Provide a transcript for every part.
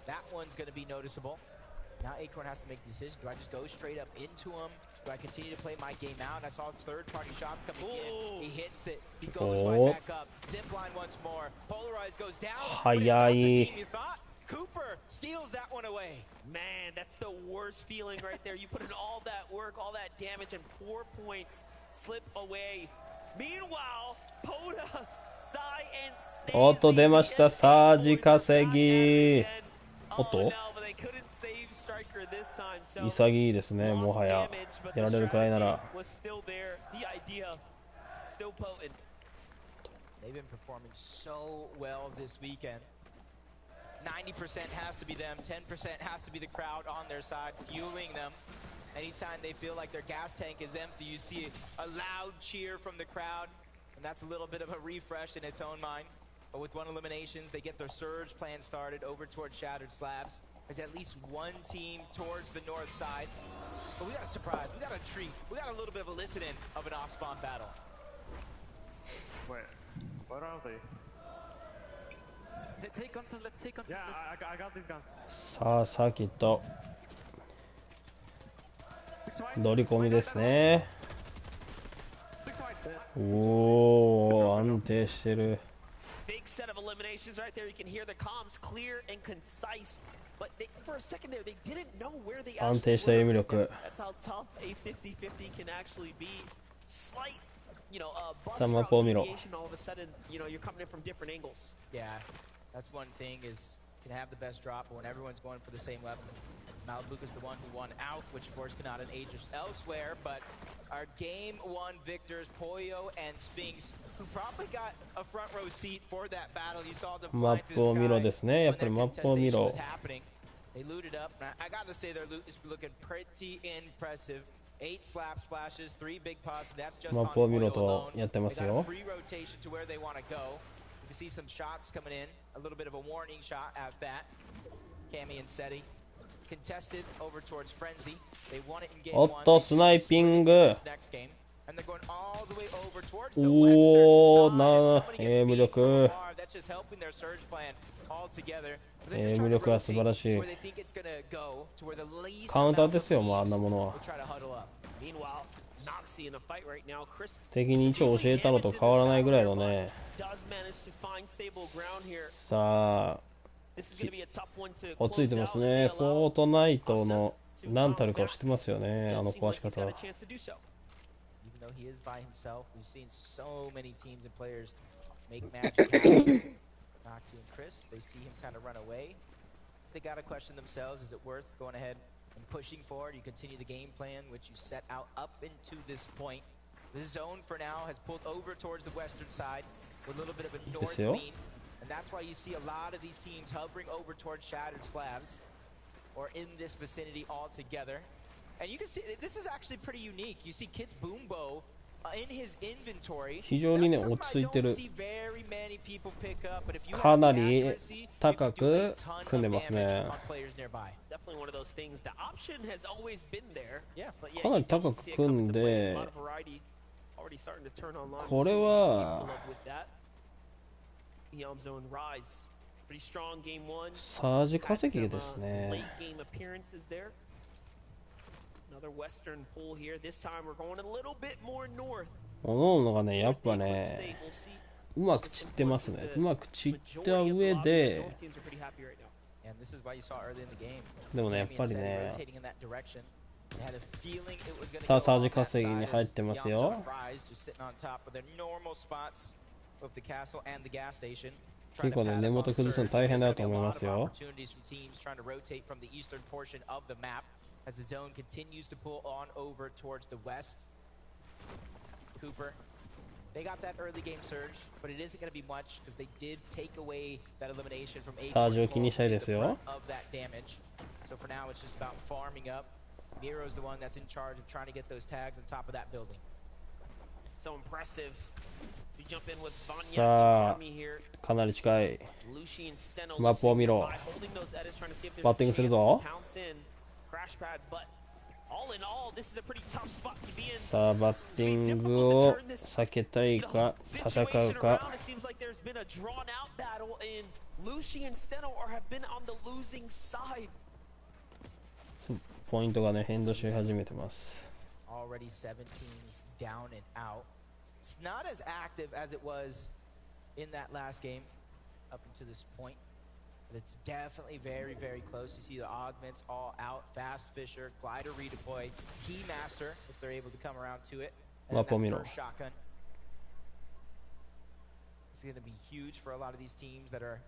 That one's going to be noticeable. Now Acorn has to make the decision. Do I just go straight up into him? Do I continue to play my game out? And I saw third-party shots coming in. He hits it. He goes right back up. Zip line once more. Polarize goes down. But it's not the team you thought. Cooper steals that one away. Man, that's the worst feeling right there. You put in all that work, all that damage, and 4 points slip away. Meanwhile, Poda, Sai, and Snazy. おっと出ました、サージ稼ぎ。おっと潔いですね、もはや。やられるくらいなら。They've been performing so well this weekend. 90% has to be them, 10% has to be the crowd on their side, fueling them. Anytime they feel like their gas tank is empty, you see a loud cheer from the crowd, and that's a little bit of a refresh in its own mind. But with one elimination, they get their surge plan started over towards Shattered Slabs. There's at least one team towards the north side. But we got a surprise, we got a treat, we got a little bit of a listen-in of an off-spawn battle. Wait, what are they? Take guns on left, take guns on left. Yeah, I got these guns. さあ、サーキット。乗り込みですね。おー、安定してる。Big set of eliminations right there. You can hear the comms clear and concise. But they, for a second there, they didn't know where they 安定した弓力。 That's how tough a 50-50 can actually be. Slight, you know, bust route deviation. All of a sudden, you know, you're coming in from different angles. Yeah, that's one thing is you can have the best drop, but when everyone's going for the same weapon. Malibuca's the one who won out, which of course cannot an aegis elsewhere, but our game one victors, Poyo and Sphinx, who probably got a front row seat for that battle. You saw them fly through the sky when that contestation was happening. They looted up. I got to say their loot is looking pretty impressive. 8 slap splashes, 3 big pots. That's just on Poyo alone. They got a free rotation to where they want to go. You can see some shots coming in. A little bit of a warning shot at that. Cammy and Seti. Contested over towards Frenzy. They won it in game おっと、スナイピング。1. And they're going all the way over towards the western side. エイム力。 That's just helping their surge plan all together. エイム力は素晴らしい。カウンターですよ、もうあんなものは。敵に一応教えたのと変わらないぐらいのね。さあ。落ち着いてますね。フォートナイトの何たるかを知ってますよね、あの壊し方は。ですよ。And that's why you see a lot of these teams hovering over towards Shattered Slabs or in this vicinity altogether. And you can see this is actually pretty unique. You see Kid's Boombo in his inventory. 非常にね、落ち着いてる。かなり高く組んでますね。かなり高く組んで、これはサージ稼ぎですね。おのおのがね、やっぱね、うまく散ってますね。うまく散った上で、でもね、やっぱりね、さあ、サージ稼ぎに入ってますよ。結構ね、根元崩すの大変だと思いますよ。サージを気にしたいですよ。さあ、かなり近い。マップを見ろ。バッティングするぞ。さあバッティングを避けたいか戦うか。ポイントがね変動し始めてます。Already 7 teams down and out. It's not as active as it was in that last game up until this point, but it's definitely very, very close. You see the augments all out. Fast Fisher, glider redeploy, Keymaster if they're able to come around to it. And that first shotgun. It's going to be huge for a lot of these teams that are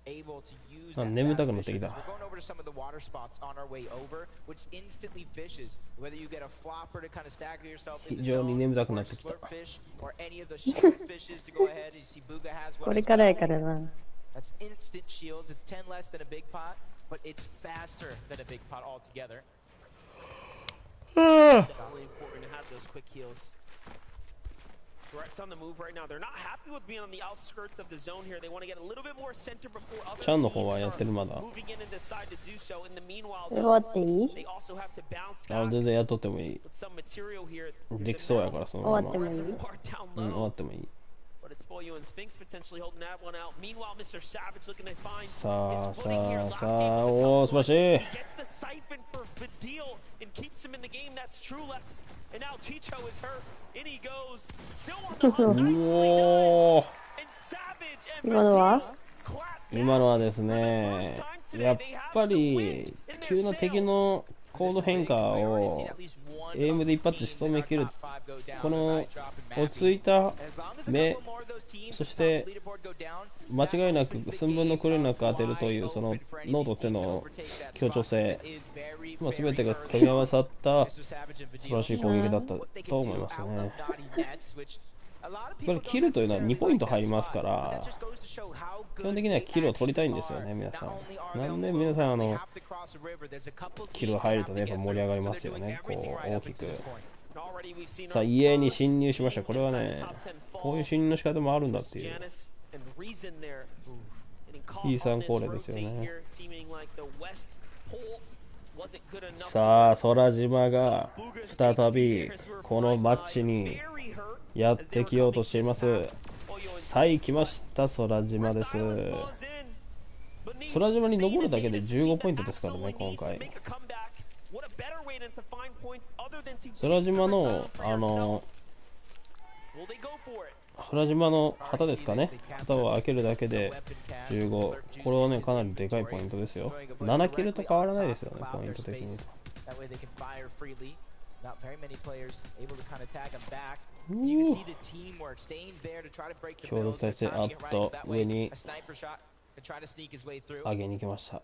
able to use that fast fisher. We're going over to some of the water spots on our way over, which instantly fishes. Whether you get a flopper to kind of stagger yourself in the zone, or slurp fish, or any of the shield fishes to go ahead. You see Booga has one as well. That's instant shields. It's 10 less than a big pot, but it's faster than a big pot altogether. Definitely important to have those quick heals. Threats on the move right now. They're not happy with being on the outskirts of the zone here. They want to get a little bit more center before other teams are moving in and decide to do so. In the meanwhile, they also have to bounce back with some material here. There's a reservoir down low. But it's Boyo and Sphinx potentially holding that one out. Meanwhile, Mr. Savage looking to find his footing here. Last game was a tough one. He gets the siphon for Vidil and keeps him in the game. That's Trulex. And now Chicho is hurt. In he goes. Still on the hunt. Nicely done. And Savage and Vidil clap. 今のはですね、やっぱり急な敵のコード変化をエイムで一発で仕留めきる、この落ち着いた目、そして間違いなく寸分の狂いなく当てるというその脳と手の協調性、全てが組み合わさった素晴らしい攻撃だったと思いますね。これキルというのは2ポイント入りますから、基本的にはキルを取りたいんですよね、皆さん。なんで皆さんキルが入るとね、やっぱ盛り上がりますよね、こう大きく。さあ家に侵入しました。これはね、こういう侵入の仕方もあるんだっていういい参考例ですよね。さあ空島が再びこのマッチにやってきようとしています。はい、来ました空島です。空島に登るだけで15ポイントですからね、今回。空島の空島の旗ですかね、旗を開けるだけで15、これはねかなりでかいポイントですよ。7キルと変わらないですよね、ポイント的に。協力体制、あっと上に上げに行きました。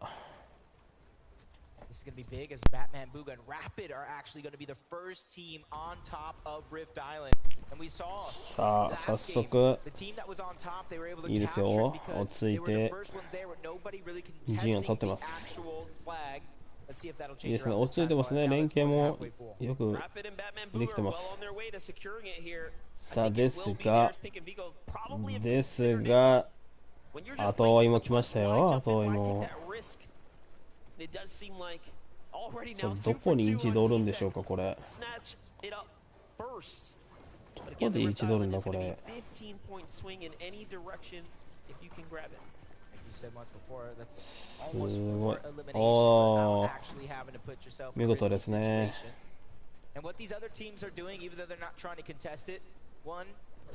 This is going to be big as Batman, Booga, and Rapid are actually going to be the first team on top of Rift Island. And we saw last game, the team that was on top, they were able to capture because they were the first ones there where nobody really contesting the actual flag. Let's see if that'll change. いいですね、落ち着いてますね。連携もよくできてます。さあですが後追いも来ましたよ。後追いもどこに位置取るんでしょうか、これ。どこで位置取るんだ、これ。すごい。おー、見事ですね。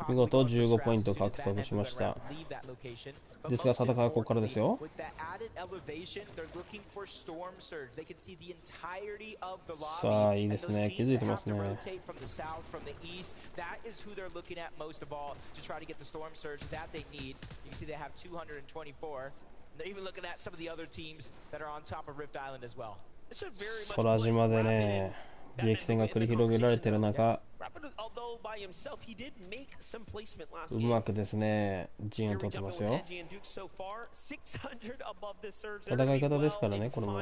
見事15ポイント獲得しました。ですが戦いはここからですよ。さあいいですね、気づいてますね。空島でね激戦が繰り広げられている中、うまくですね陣を取ってますよ。戦い方ですからね、これも。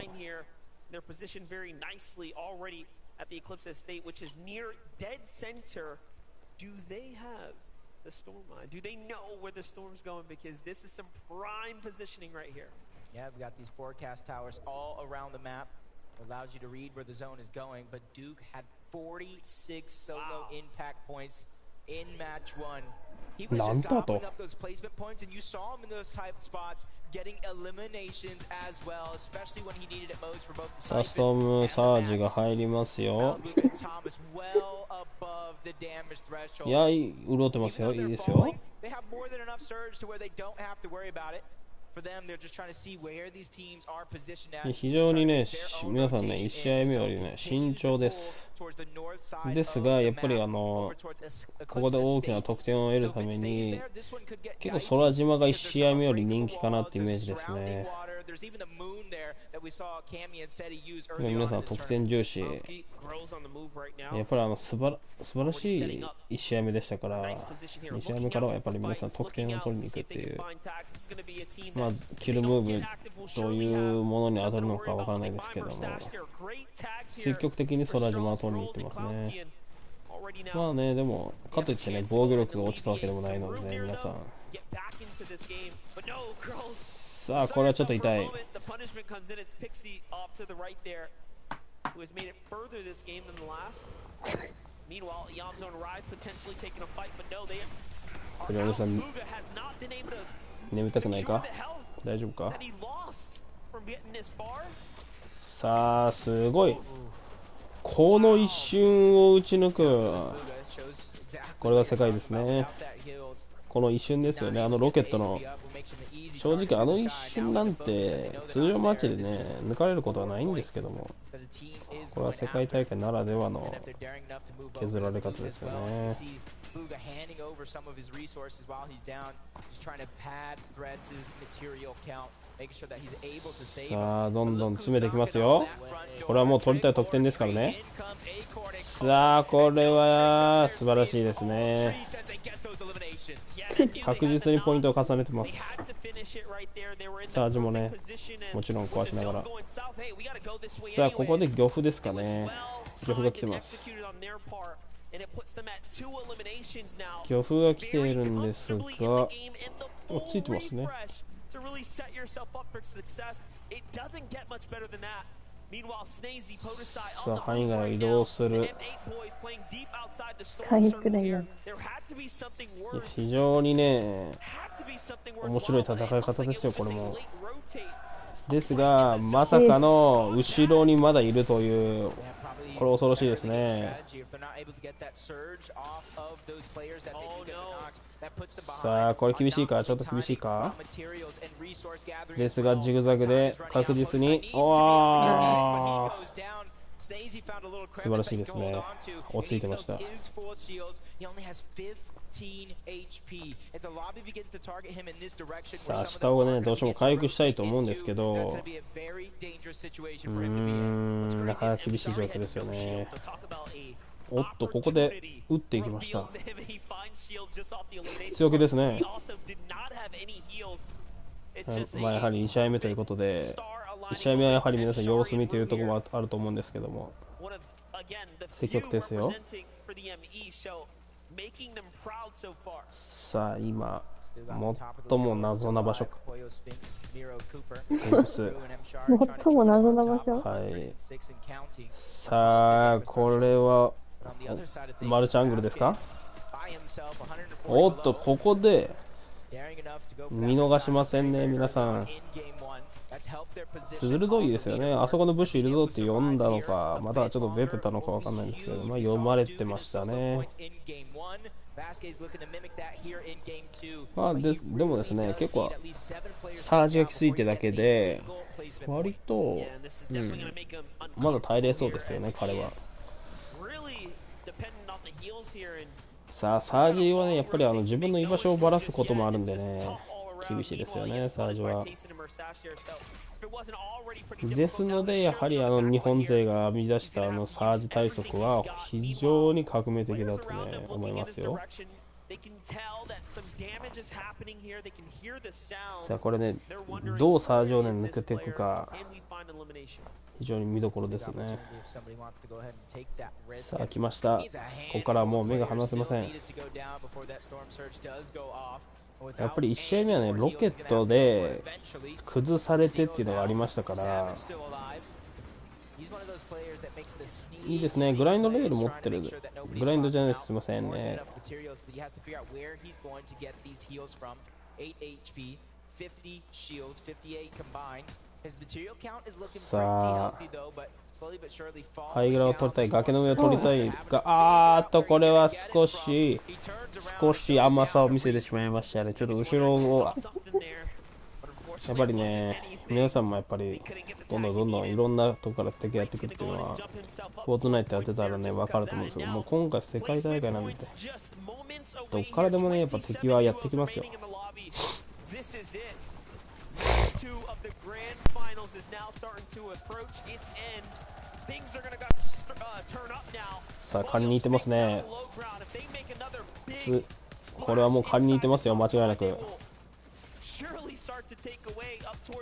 Yeah, we got these forecast towers all around the map. allows you to read where the zone is going, but Duke had 46 solo impact points in match 1. He was just gobbling up those placement points, and you saw him in those type spots getting eliminations as well, especially when he needed it most for both the Siphon カスタムサージが入りますよ。いや、潤ってますよ。いいですよ。They have more than enough surge to where they don't have to worry about it. For them, they're just trying to see where these teams are positioned at. 非常にね、皆さんね、1試合目よりね、慎重です。ですが、やっぱりここで大きな得点を得るために、結構空島が1試合目より人気かなってイメージですね。皆さん得点重視。やっぱり素晴らしい1試合目でしたから、2試合目からはやっぱり皆さん得点を取りに行くっていう、まあ、キルムーブというものに当たるのかわからないですけども、積極的に空島を取りに行ってますね。まあね、でも、かといってね、防御力が落ちたわけでもないのでね、皆さん。さあ、これはちょっと痛い。クリオネさん、眠たくないか？大丈夫か？さあ、すごい。この一瞬を打ち抜く。これが世界ですね。この一瞬ですよね。ロケットの。正直一瞬なんて通常マッチでね、抜かれることはないんですけども、これは世界大会ならではの削られ方ですよね。さあ、どんどん詰めてきますよ。これはもう取りたい得点ですからね。さあ、これは素晴らしいですね。確実にポイントを重ねてます。チャージもね、もちろん壊しながら。さあ、ここで漁夫ですかね。漁夫が来てます。漁夫が来ているんですが、落ち着いてますね。さあ、範囲外移動する。非常にね、面白い戦い方ですよ、これも。ですが、まさかの後ろにまだいるという、これ恐ろしいですね。さあ、これ厳しいか、ちょっと厳しいか。ですが、ジグザグで確実に、おー、素晴らしいですね。落ち着いてました。さあ、下をね、どうしても回復したいと思うんですけど、なかなか厳しい状況ですよね。おっと、ここで打っていきました。強気ですね。まあ、やはり2試合目ということで、1試合目はやはり皆さん様子見というところもあると思うんですけども、積極ですよ。さあ、今最も謎な場所、最も謎な場所、はい。さあ、これはマルチアングルですか。おっと、ここで見逃しませんね、皆さん。鋭いですよね。あそこのブッシュいるぞって読んだのか、またはちょっと出てたのかわかんないんですけど、まあ、読まれてましたね。まあ、でもですね、結構サージがきついってだけで割と、まだ耐えれそうですよね、彼は。さあ、サージはね、やっぱり自分の居場所をばらすこともあるんでね、厳しいですよね、サージは。ですので、やはり日本勢が編み出したサージ対策は非常に革命的だとね、思いますよ。さあ、これね、どうサージをね、抜けていくか、非常に見どころですね。さあ、来ました。ここからはもう目が離せません。やっぱり1試合目はね、ロケットで崩されてっていうのがありましたから、いいですね。グラインドレール持ってる。グラインドじゃないです。すいませんね。さあ、ハイグラを取りたい。崖の上を取りたいが、これは少し甘さを見せてしまいましたね。ちょっと後ろを、やっぱりね、皆さんもやっぱりどんどんいろんなとこから敵やってくるっていうのは、フォートナイトやってたらね、分かると思うんですけど、もう今回世界大会なんで、どっからでもね、やっぱ敵はやってきますよ。さあ、借りに行ってますね。これはもう借りに行ってますよ、間違いなく。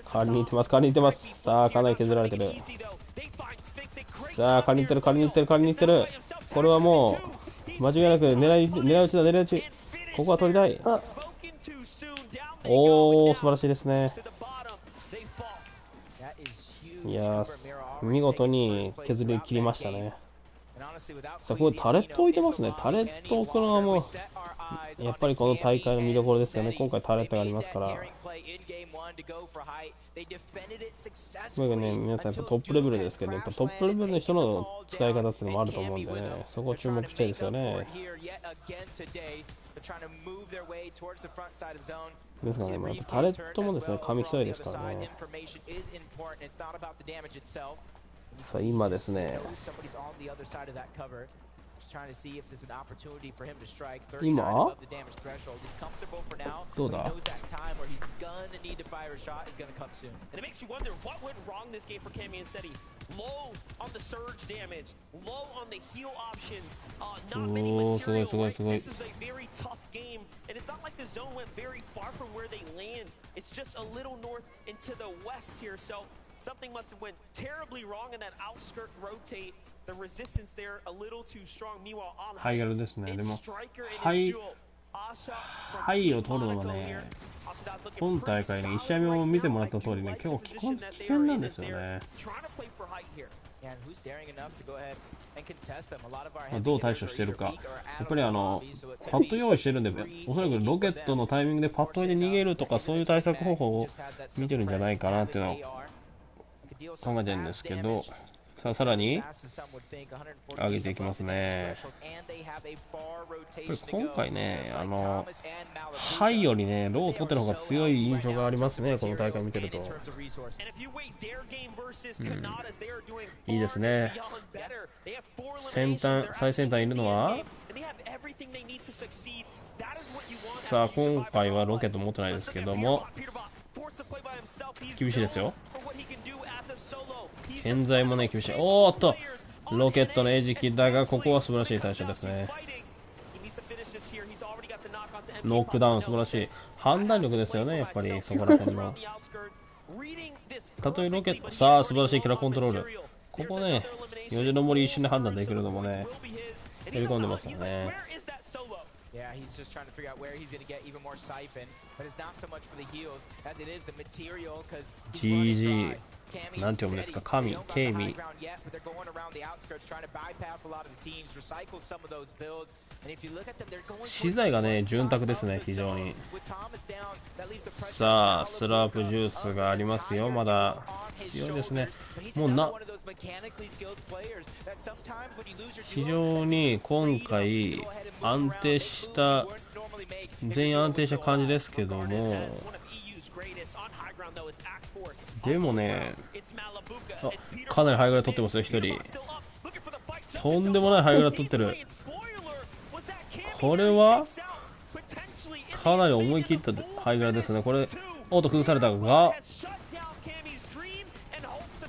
借りに行ってます。さあ、かなり削られてる。さあ、借りに行ってる。これはもう、間違いなく狙い撃ち。ここは取りたい。おー、素晴らしいですね。いやー、見事に削り切りましたね。さあ、これタレット置いてますね。タレット置くのはもう、やっぱりこの大会の見どころですよね。今回タレットがありますから。すごいね、皆さんやっぱトップレベルですけど、やっぱトップレベルの人の使い方っていうのもあると思うんでね、そこを注目したいですよね。ですからね、やっぱタレットもですね、紙一重ですからね。さあ、今ですね、今どうだすごい。Something must have went terribly wrong in that outskirt rotate. The resistance there a little too strong. Meanwhile, on ハイガルですね。でもハイを取るのはね、今大会ね、1試合目も見てもらった通りね、結構危険なんですよね。どう対処しているか。やっぱりパッド用意してるんで、おそらくロケットのタイミングでパッドで逃げるとか、そういう対策方法を見てるんじゃないかなっていうのを考えてるんですけど、さらに上げていきますね。これ今回ね、ハイよりね、ローを取ってる方が強い印象がありますね、この大会見てると。いいですね。最先端いるのは、さあ、今回はロケット持ってないですけども、厳しいですよ。現在もね、厳しい。おーっと、ロケットの餌食だが、ここは素晴らしい対処ですね。ノックダウン、素晴らしい。判断力ですよね、やっぱり、そこら辺の。たとえロケット、さあ、素晴らしいキャラコントロール。ここね、よじ登り一瞬で判断できるのもね、飛び込んでますよね。Yeah, he's just trying to figure out where he's going to get even more siphon, but it's not so much for the heals as it is the material because GG なんて読むんですか、神、ケイミ。資材がね、潤沢ですね、非常に。さあ、スラープジュースがありますよ、まだ。強いですね。もう非常に今回、安定した、全員安定した感じですけども、でもね、かなりハイグラ取ってますよ、1人。とんでもないハイグラ取ってる。これはかなり思い切ったハイグラですね。これ、オート崩されたが、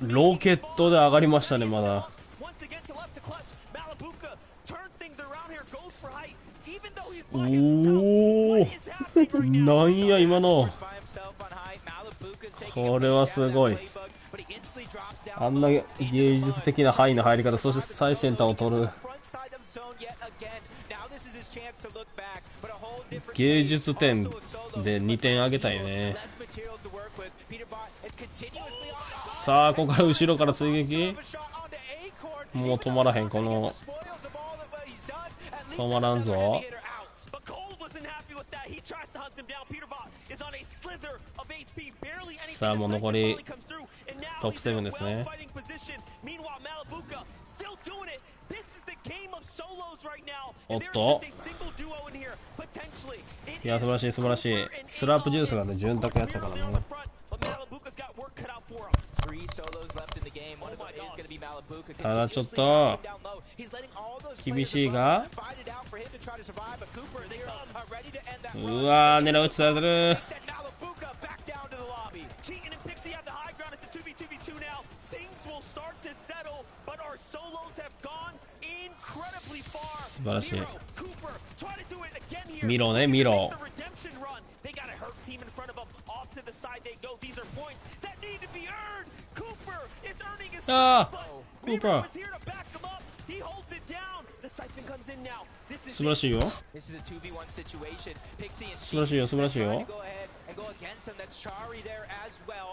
ロケットで上がりましたね、まだ。おー、なんや、今の。これはすごい。あんな芸術的なハイの入り方、そして最先端を取る。芸術点で2点上げたいね。さあ、ここから後ろから追撃。もう止まらへん、この止まらんぞ。さあもう残りトップ7ですね。おっと、いや素晴らしい素晴らしい。スラープジュースがね潤沢やったからね。ただちょっと厳しいが、うわー狙い撃ちされてる。素晴らしい。見ろね見ろ。ああクーパー素晴らしいよ素晴らしいよ素晴らしいよ。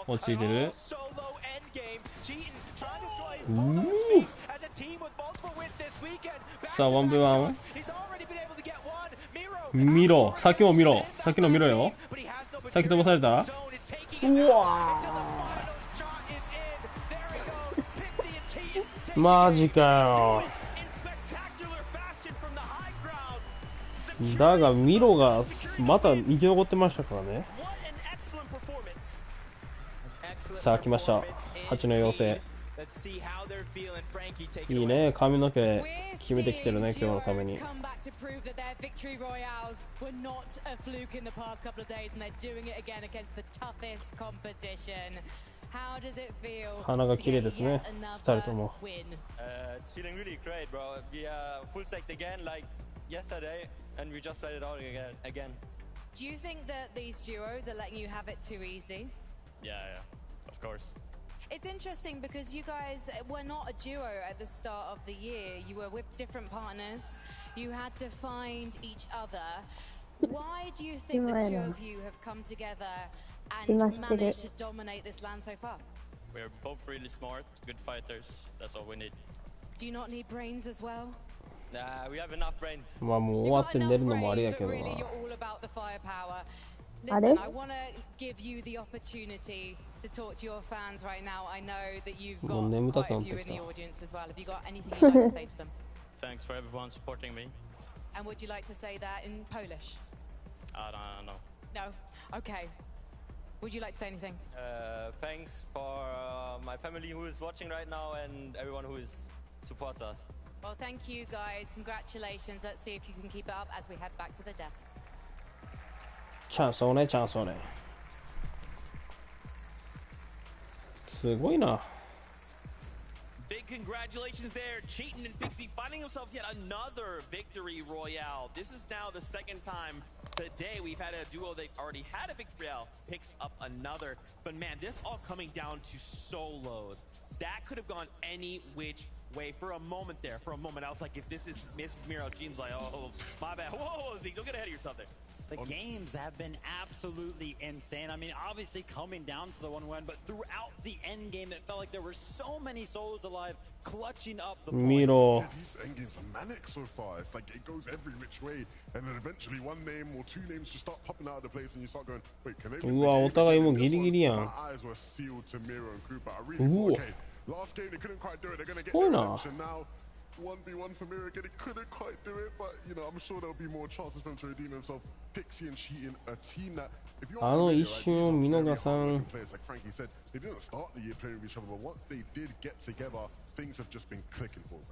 落ち着いてる。さあ 1v1 見ろ、先も見ろ、先の見ろよ。先飛ばされた。うわマジかよ。だがミロがまた生き残ってましたからね。さあ来ました、8の妖精。いいね、髪の毛決めてきてるね、今日のために。鼻が綺麗ですね、2人とも。And we just played it out again. Do you think that these duos are letting you have it too easy? Yeah, of course. It's interesting because you guys were not a duo at the start of the year. You were with different partners. You had to find each other. Why do you think the two of you have come together and managed to dominate this land so far? We're both really smart, good fighters. That's all we need. Do you not need brains as well? We have enough brains. まあもう終わって寝るのもあれやけどな。Listen, I want to give you the opportunity to talk to your fans right now. I know that you've got quite a few in the audience as well. Have you got anything you'd like to say to them? Thanks for everyone supporting me. And would you like to say that in Polish? I don't know. No? Okay. Would you like to say anything? Thanks for my family who is watching right now and everyone who is supports us. Well, thank you guys. Congratulations. Let's see if you can keep it up as we head back to the desk. チャンスをね、チャンスをね。すごいな。Big congratulations there, Cheatin' and Pixie finding themselves yet another victory royale. This is now the second time today we've had a duo that already had a victory royale picks up another. But man, this all coming down to solos. That could have gone any which way for a moment there. For a moment, I was like, if this is Mrs. Miro, Jean's like, oh, my bad. Whoa, Zeke, don't get ahead of yourself there. The games have been absolutely insane. I mean, obviously coming down to the 1-1, but throughout the end game, it felt like there were so many solos alive, clutching up the points. Miro. Yeah, these end games are manic so far. It's like it goes every which way, and then eventually one name or two names just start popping out of the place, and you start going, wait, can they? うわ、お互いもうギリギリやん。 My eyes were sealed to Miro and Cooper. I really thought, okay, last game they couldn't quite do it. They're gonna get their revenge, and now 1v1 for Miro again. They couldn't quite do it, but you know, I'm sure there'll be more chances for him to redeem himself. Pixie and Cheatin', a team that, if you're familiar, right, these are very hard-working players. Like Frankie said, they didn't start the year playing with each other, but once they did get together, things have just been clicking for them.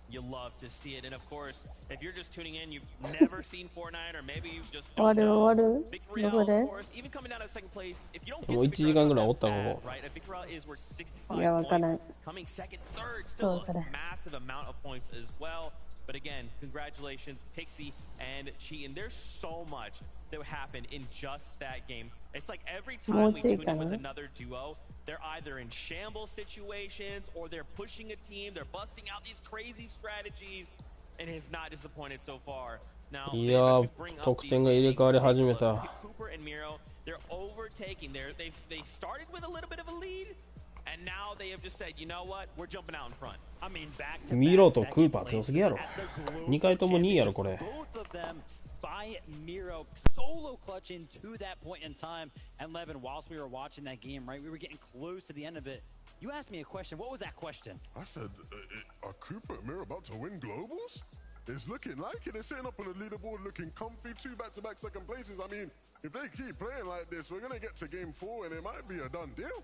You love to see it, and of course, if you're just tuning in, you've never seen Fortnite, or maybe you just don't know. Victory Royale, of course, even coming down to second place, if you don't get the Victory Royale, it's bad, right? A Victory Royale is worth 65 points. Coming second, third, still a massive amount of points as well. But again, congratulations, Pixie and Cheatin'. There's so much that happened in just that game. It's like every time we tune in with another duo, they're either in shambles situations or they're pushing a team, they're busting out these crazy strategies, and has not disappointed so far. Now, いや、得点が入れ替わり始めた。 Cooper and Miro, they're overtaking. They started with a little bit of a lead, and now they have just said, you know what, we're jumping out in front. ミロとクーパー強すぎやろ。2回とも2位やろこれ。By Miro solo clutch into that point in time. And Levin, whilst we were watching that game, right, we were getting close to the end of it. You asked me a question. What was that question? I said, are Cooper and Miro about to win globals? It's looking like it. They're sitting up on the leaderboard looking comfy, 2 back-to-back second places. I mean, if they keep playing like this, we're going to get to game 4 and it might be a done deal.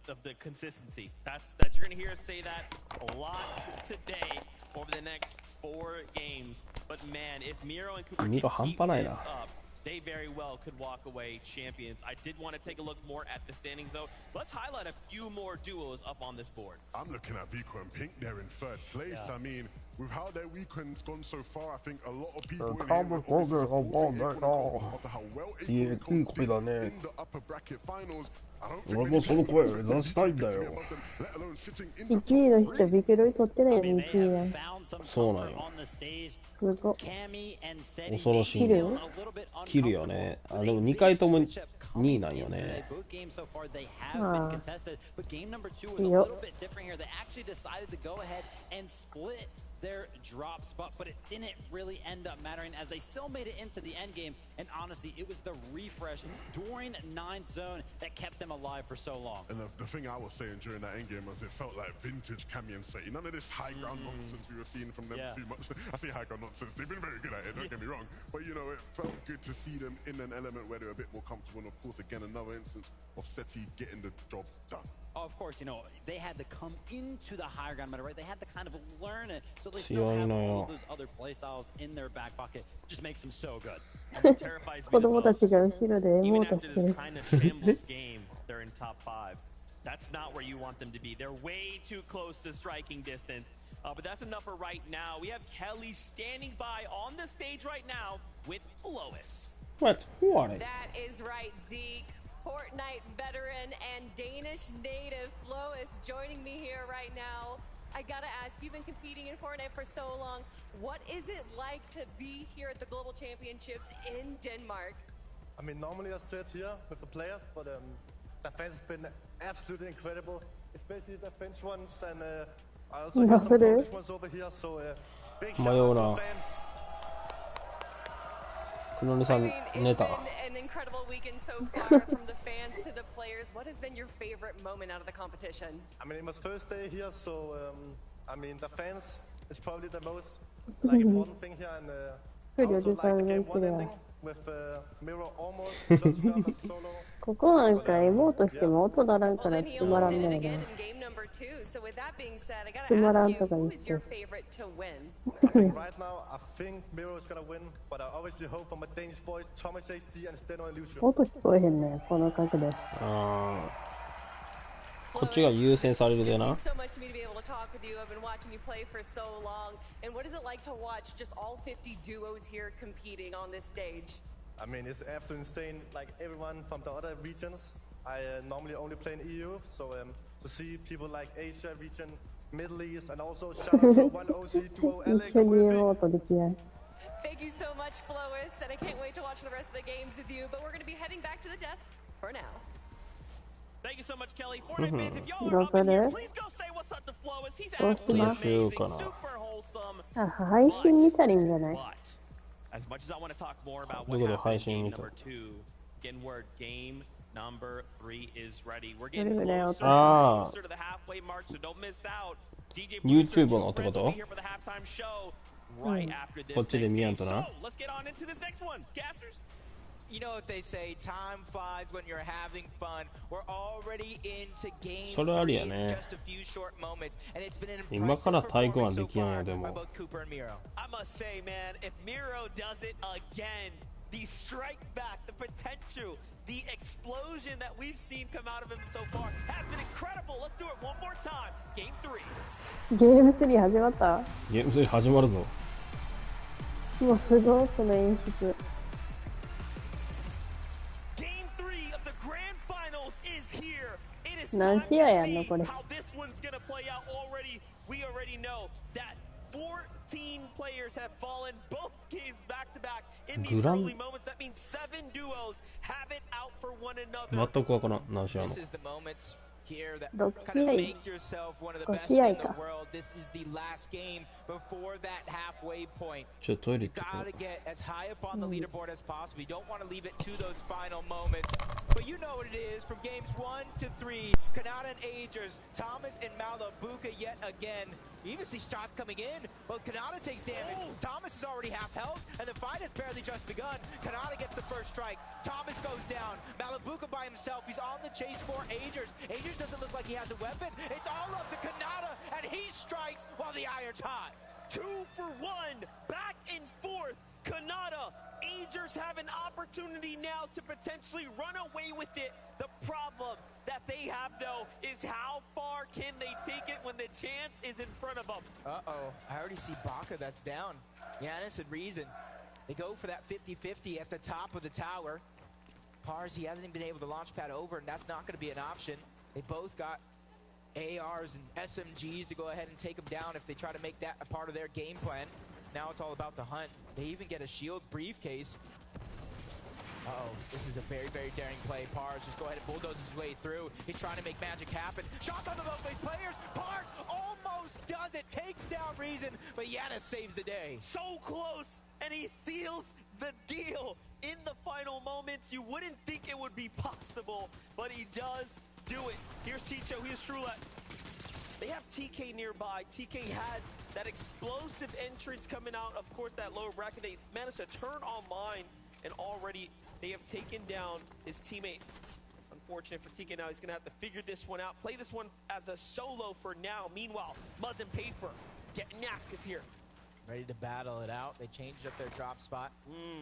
The consistency. That's you're going to hear us say that a lot today over the next 4 games. But man, if Miro and Cooper can keep this up, they very well could walk away champions. I did want to take a look more at the standings though. Let's highlight a few more duos up on this board. I'm looking at Vico and Pink. They're in 3rd place. Yeah. I mean, with how their weekend's gone so far, I think a lot of people in here after how well in the upper bracket finals. 俺もその声を目指したいんだよ。1位の人ビケロイ取ってないよね、1位ね。そうなんよ。すごい。恐ろしい。切るよね。あ、でも2回とも2位なんよね。ああ。いいよ。their drop spot, but it didn't really end up mattering as they still made it into the end game. And honestly, it was the refresh during 9th zone that kept them alive for so long. And the thing I was saying during that end game was it felt like vintage Cammy and Seti. None of this high ground nonsense we were seeing from them too much. I say high ground nonsense. They've been very good at it, don't get me wrong. But you know, it felt good to see them in an element where they're a bit more comfortable. And of course, again, another instance of Seti getting the job done. Oh, of course, you know, they had to come into the higher ground meta, right? They had to kind of learn it. So they still have all of those other playstyles in their back pocket. Just makes them so good. Even after this kind of shambles game, they're in top 5. That's not where you want them to be. They're way too close to striking distance. But that's enough for right now. We have Kelly standing by on the stage right now with Lois. What? Who are they? That is right, Zeke. Fortnite veteran and Danish native Lois joining me here right now. I gotta ask, you've been competing in Fortnite for so long. What is it like to be here at the Global Championships in Denmark? I mean, normally I sit here with the players, but the fans have been absolutely incredible, especially the French ones, and I also have some Polish ones over here, so big shout out to the fans. I mean, it's been an incredible weekend so far from the fans to the players. What has been your favorite moment out of the competition? I mean, it was first day here, so I mean, the fans is probably the most important thing here, and I also like the game 1 ending with Miro almost closing up as a solo. ここなんかエモートしても音ならんからつまらんねんな。つまらんとか言って。Right now, I think Miro is gonna win, but I obviously hope for my Danish boys, Thomas HD and Steno and Lucio. 音聞こえへんね、この角度。こっちが優先されるでな。So much to me to be able to talk with you. I've been watching you play for so long. And what is it like to watch just all 50 duos here competing on this stage? I mean, it's absolutely insane. Like everyone from the other regions, I normally only play in EU, so to see people like Asia region, Middle East, and also shout out to one OC duo, Alex. Thank you so much, Flois, and I can't wait to watch the rest of the games with you. But we're going to be heading back to the desk for now. Thank you so much, Kelly. Fortnite fans, if y'all are up in here, please go say what's up to Flois. He's absolutely amazing, super wholesome. But as much as I want to talk more about what happened in game number 2, again, word game number 3 is ready. We're getting closer to the halfway mark, so don't miss out. DJ YouTube のってこと？ here for the halftime show right after this next game. So let's get on into this next one. Casters. You know what they say, time flies when you're having fun. We're already into game 3 in just a few short moments, and it's been an impressive performance so far by both Cooper and Miro. I must say, man, if Miro does it again, the strike back, the potential, the explosion that we've seen come out of him so far has been incredible. Let's do it one more time. Game 3. ゲーム3始まった？ゲーム3始まるぞ。もうすごいこの演出。何試合やんのこれ。We already know that 14 players have fallen both games back to back in these early moments. That means 7 duos have it out for one another. 全くわからん。何試合やんの。This is the moments here that 6 kind of 試合 make yourself one of the 5 best 試合 in the か world. This is the last game before that halfway point. ちょっとトイレ You 行ってこよ gotta うか get as high up on the leaderboard as possible. You don't want to leave it to those final moments. But you know what it is from games 1 to 3. Kanata and Agers, Thomas and Malabuka yet again. You even see shots coming in, but Kanata takes damage. Thomas is already half health, and the fight has barely just begun. Kanata gets the first strike. Thomas goes down. Malabuka by himself. He's on the chase for Agers. Agers doesn't look like he has a weapon. It's all up to Kanata, and he strikes while the iron's hot. 2 for 1, back and forth. Kanata, Agers have an opportunity now to potentially run away with it. The problem that they have, though, is how far can they take it when the chance is in front of them? Uh-oh, I already see Baka that's down. Giannis and Reason, they go for that 50-50 at the top of the tower. Pars, he hasn't even been able to launch pad over, and that's not going to be an option. They both got ARs and SMGs to go ahead and take them down if they try to make that a part of their game plan. Now it's all about the hunt. They even get a shield briefcase. Uh-oh, this is a very, very daring play. Pars just go ahead and bulldoze his way through. He's trying to make magic happen. Shots on the both base players. Pars almost does it. Takes down Reason, but Giannis saves the day. So close, and he seals the deal in the final moments. You wouldn't think it would be possible, but he does do it. Here's Chicho, here's Trulex. They have TK nearby. TK had that explosive entrance coming out. Of course, that lower bracket, they managed to turn online, and already they have taken down his teammate. Unfortunate for TK now. He's going to have to figure this one out. Play this one as a solo for now. Meanwhile, Muzz and Paper getting active here. Ready to battle it out. They changed up their drop spot.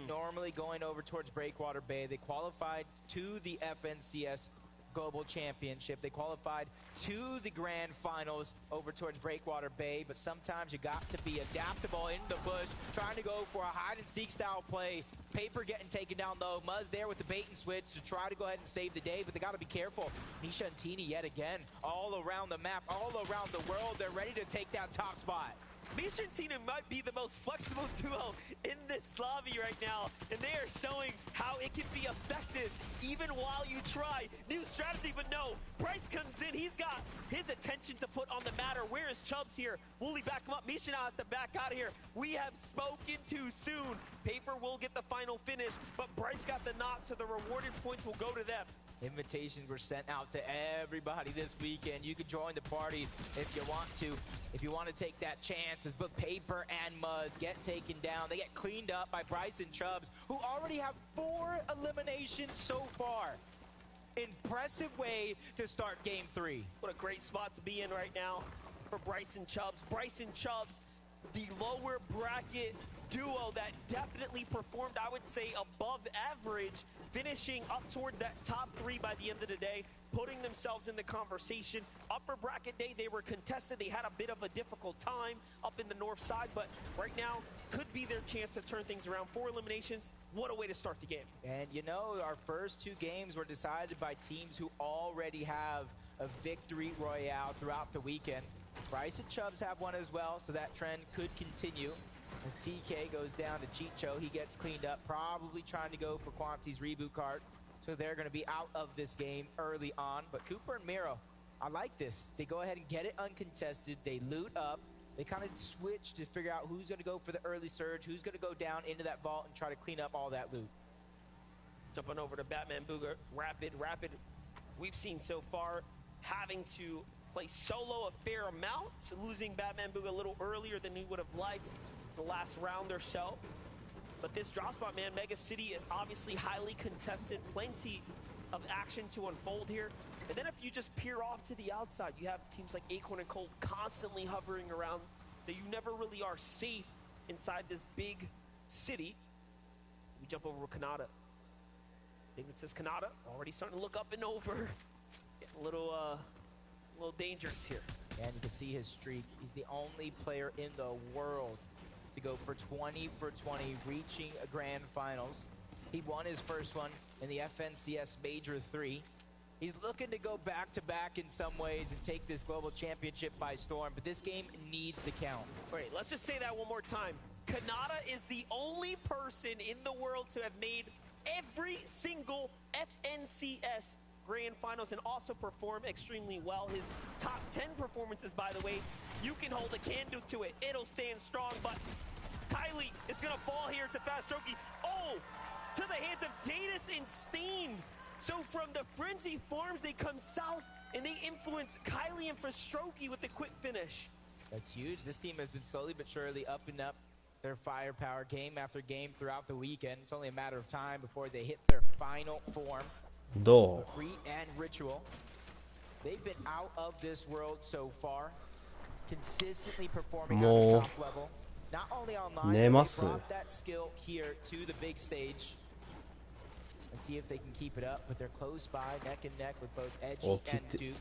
Normally going over towards Breakwater Bay. They qualified to the FNCS Global Championship. They qualified to the grand finals over towards Breakwater Bay, but sometimes you got to be adaptable in the bush, trying to go for a hide-and-seek style play. Paper getting taken down low. Muzz there with the bait and switch to try to go ahead and save the day, but they got to be careful. Nisha and Tini yet again, all around the map, all around the world. They're ready to take that top spot. Misha and Tina might be the most flexible duo in this lobby right now, and they are showing how it can be effective even while you try. New strategy, but no. Bryce comes in. He's got his attention to put on the matter. Where is Chubbs here? Will he back him up? Misha now has to back out of here. We have spoken too soon. Paper will get the final finish, but Bryce got the knock, so the rewarded points will go to them. Invitations were sent out to everybody this weekend. You can join the party if you want to. If you want to take that chance, but Paper and Muzz get taken down. They get cleaned up by Bryce and Chubbs, who already have 4 eliminations so far. Impressive way to start game 3. What a great spot to be in right now for Bryce and Chubbs. Bryce and Chubbs, the lower bracket duo that definitely performed, I would say, above average, finishing up towards that top 3 by the end of the day, putting themselves in the conversation. Upper bracket day, they were contested. They had a bit of a difficult time up in the north side, but right now could be their chance to turn things around. 4 eliminations. What a way to start the game. And you know, our first 2 games were decided by teams who already have a victory royale throughout the weekend. Bryce and Chubbs have one as well, so that trend could continue. As TK goes down to Chicho, he gets cleaned up, probably trying to go for Quanti's reboot card. So they're going to be out of this game early on. But Cooper and Miro, I like this. They go ahead and get it uncontested. They loot up. They kind of switch to figure out who's going to go for the early surge, who's going to go down into that vault and try to clean up all that loot. Jumping over to Batman Booger, Rapid. We've seen so far having to play solo a fair amount, losing Batman Booga a little earlier than we would have liked the last round or so. But this drop spot, man, Mega City, obviously highly contested, plenty of action to unfold here. And then if you just peer off to the outside, you have teams like Acorn and Cold constantly hovering around, so you never really are safe inside this big city. We jump over with Kanata. David says Kanata already starting to look up and over. Getting a little dangerous here. And you can see his streak. He's the only player in the world to go for 20 for 20, reaching a grand finals. He won his first one in the FNCS Major 3. He's looking to go back-to-back in some ways and take this global championship by storm, but this game needs to count. Wait, let's just say that one more time. Kanata is the only person in the world to have made every single FNCS grand finals and also perform extremely well. His top 10 performances, by the way, you can hold a candle to it. It'll stand strong, but Kylie is going to fall here to Fast Strokey. Oh, to the hands of Datus and Steen. So from the Frenzy Farms, they come south and they influence Kylie and Fastrokey with the quick finish. That's huge. This team has been slowly but surely upping up their firepower game after game throughout the weekend. It's only a matter of time before they hit their final form. Free and Ritual. They've been out of this world so far, consistently performing on the top level. Not only online, they brought that skill here to the big stage. And see if they can keep it up, but they're close by, neck and neck with both Edgy and Duke.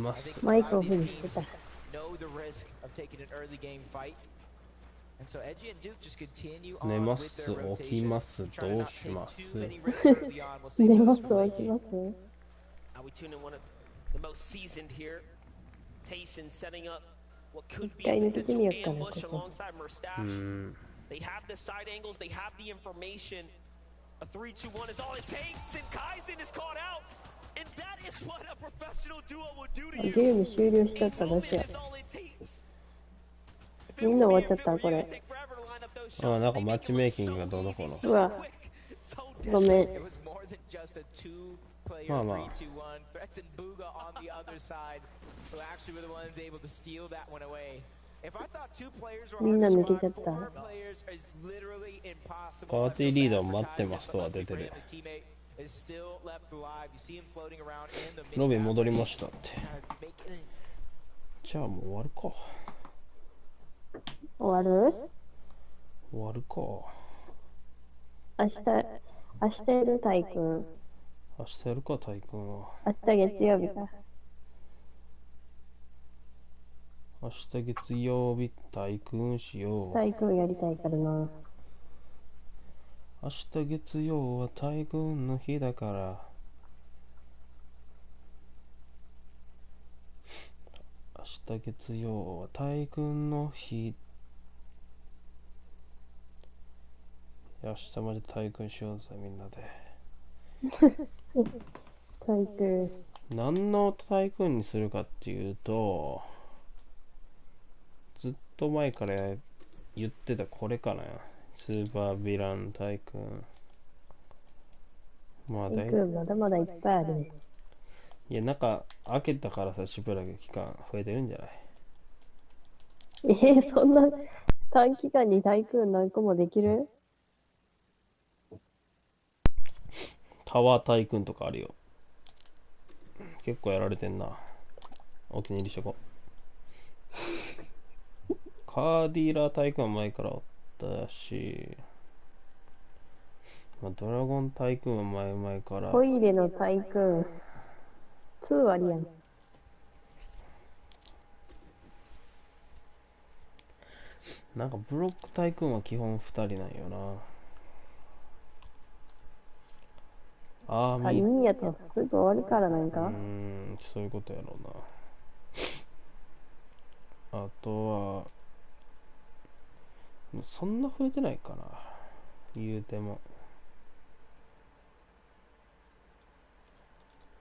I think a lot of these teams know the risk of taking an early game fight. And so Edgy and Duke just continue on with their rotation. Try to not take too many risks early on. We'll see those for late game. Now we tune in one of the most seasoned here. Tayson setting up what could be a potential ambush alongside Merstash. They have the side angles, they have the information. A 3-2-1 is all it takes, and Kaizen is caught out. And that is what a professional duo would do to you. ゲーム終了しちゃったどうしよう。みんな終わっちゃったこれ。ああ、なんかマッチメイキングがどうのこうの。うわ。ごめん。まあまあ。みんな抜けちゃった。パーティーリーダー待ってますとは出てる。ロビー戻りましたって。じゃあもう終わるか。終わる？終わるか。明日やるタイ君。明日やるかタイ君は。明日月曜日か。明日月曜日、大君しよう。大君やりたいからな。明日月曜は大君の日だから。明日月曜は大君の日。明日まで大君しようぜ、みんなで。大君。何の大君にするかっていうと、ずっと前から言ってたこれかな。スーパーヴィラン大君。まあまだまだいっぱいあるね。いや、なんか開けたからさ、しばらく期間増えてるんじゃない？そんな短期間に大君何個もできる？タワー大君とかあるよ。結構やられてんな。お気に入りしとこう。カーディーラー大君は前からおったし、まあ、ドラゴン大君は前から。トイレの大君2ありやん。なんかブロック大君は基本2人なんよな。3人やとすぐ終わるからなんか。そういうことやろうな。あとはそんな増えてないかな、言うても。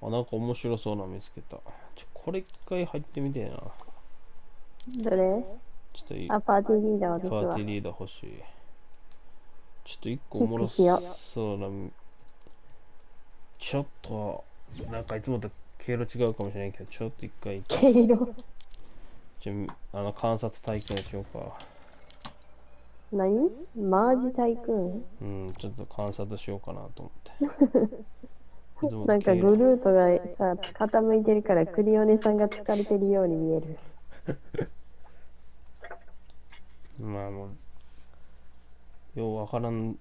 なんか面白そうなの見つけた。これ一回入ってみてえな。どれ？ちょっといい。パーティーリーダー私は。パーティーリーダー欲しい。ちょっと一個おもろそうな。ちょっとなんかいつもと経路違うかもしれないけど、ちょっと一回経路観察体験しようか。何？マージ大君？ちょっと観察しようかなと思ってなんかグルートがさ、傾いてるからクリオネさんが疲れてるように見えるまあもうようわからん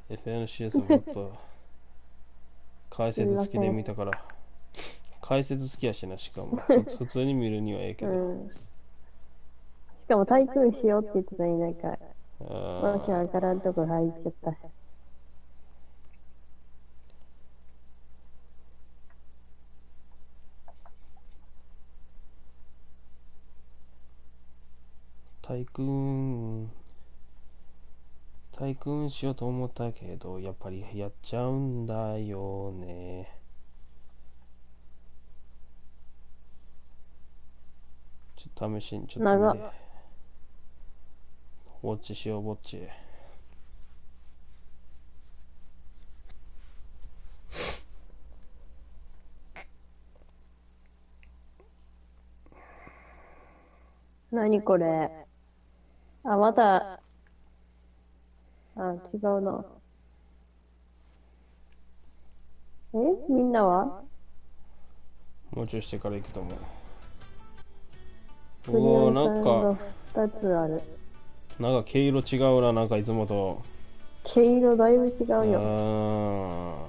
FNCS をずっと解説付きで見たから解説付きやしな、しかも普通に見るにはええけど、しかも大君しようって言ってたのになんかわけわからんとこ入っちゃった。大君しようと思ったけどやっぱりやっちゃうんだよね。ちょっと試しにちょっと見て。ウォッチしよう、ウォッチ。何これ。あ、また。あ、違うな。みんなはもうちょいしてから行くと思う。クリアなんか2つある。なんか毛色違うな、なんかいつもと。毛色だいぶ違うよ。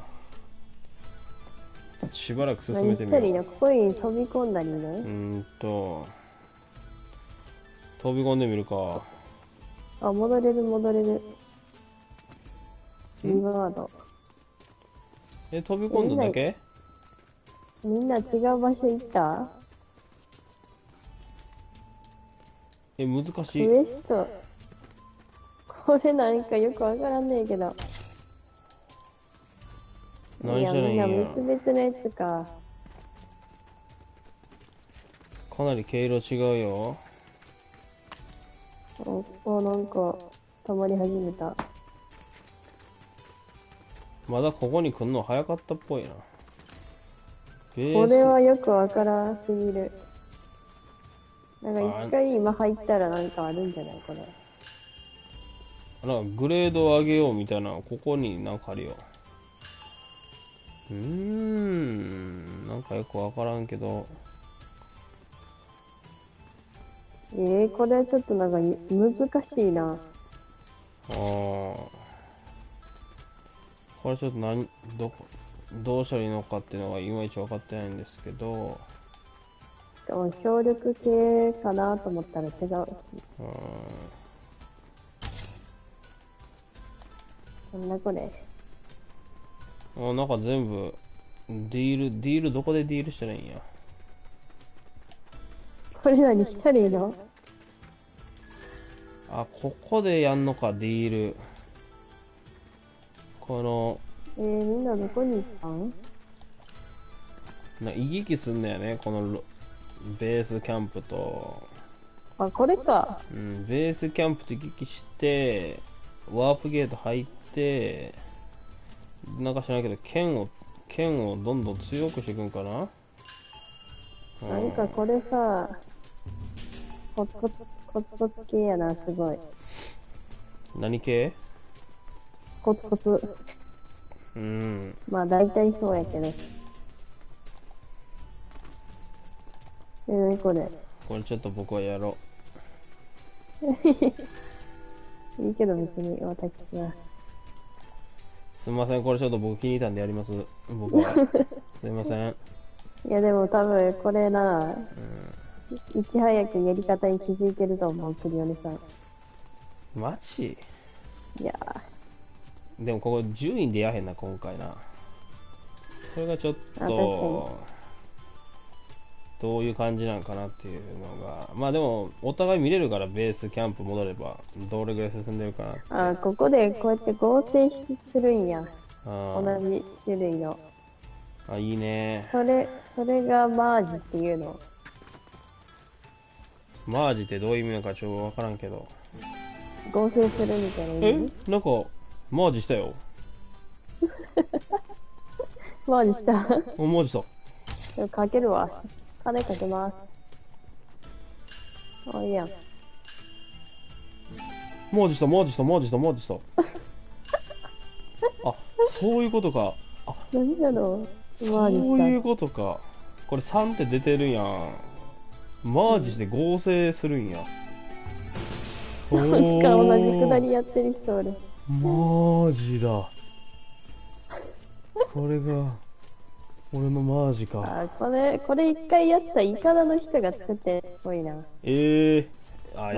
しばらく進めてみよう。何したらいいの？ここに飛び込んだりね。飛び込んでみるか。あ、戻れる戻れる。リワード。飛び込んだだけ？みんな違う場所行った？難しい。ウエスト。これなんかよくわからんねえけど。何したらいいんや。みんな別々のやつか。かなり毛色違うよ。なんか、溜まり始めた。まだここに来んの早かったっぽいな。これはよくわからんすぎる。なんか一回今入ったらなんかあるんじゃないこれ。なんかグレードを上げようみたいな、ここになんかあるよ。なんかよくわからんけど。これはちょっとなんか難しいな。これちょっとどうしたらいいのかっていうのがいまいち分かってないんですけど。しかも協力系かなと思ったら違う。なんだこれ。なんか全部ディールどこでディールしたらいいんや。これ何したらいいの？あ、ここでやんのか、ディール。このみんなどこに行ったん？行き来すんだよね、このベースキャンプと。あ、これか。ベースキャンプと行き来して、ワープゲート入って、なんか知らないけど、剣をどんどん強くしていくんかな。なんかこれさ、コツコツ系やな、すごい。何系？コツコツ。まあ大体そうやけど。何これ。これちょっと僕はやろう。いいけど別に私は。すみません、これちょっと僕気に入ったんでやります。僕は。すみません。いやでも多分これな、いち早くやり方に気づいてると思う、クリオネさん。マジ？いやでもここ10人でやへんな、今回な。それがちょっと、どういう感じなんかなっていうのが。まあでも、お互い見れるからベースキャンプ戻れば、どれぐらい進んでるかな。ここでこうやって合成するんや。同じ種類の。いいね。それがマージっていうの。マージってどういう意味なのかちょっとわからんけど。合成するみたいな意味？なんか、マージしたよ。マージした。マージした。かけるわ。金かけます。いいやん。マージした。あ、そういうことか。何だろう。そういうことか。これ3って出てるやん。マージして合成するんや。なんか同じくだりやってる人おる。マジだ。これが俺のマージか。これ一回やったイカダの人が作ってっぽいな。な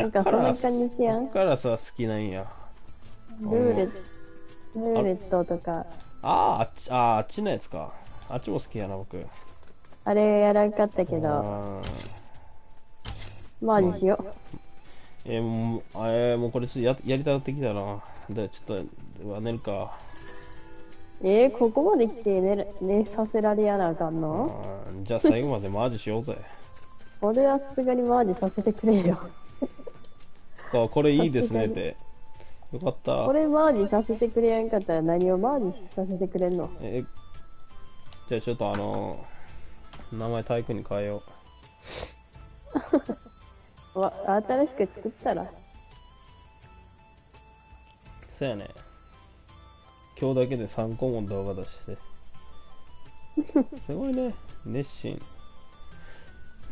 んかそんな感じやん。だからさ、好きなんや。ルーレットとか。あっちのやつか。あっちも好きやな、僕。あれやらんかったけど。マージしよう。もうこれちょっとやりたくなってきたな。で、ちょっと、寝るか。ここまで来て寝させられやなあかんの？じゃあ最後までマージしようぜ。俺はさすがにマージさせてくれよ。これいいですねって。よかった。これマージさせてくれやんかったら何をマージさせてくれんの？じゃあちょっと名前体育に変えよう。新しく作ったら。そうやね。今日だけで3個も動画出して。すごいね。熱心。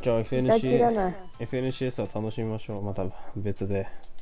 じゃあ FNCS は楽しみましょう。また別で。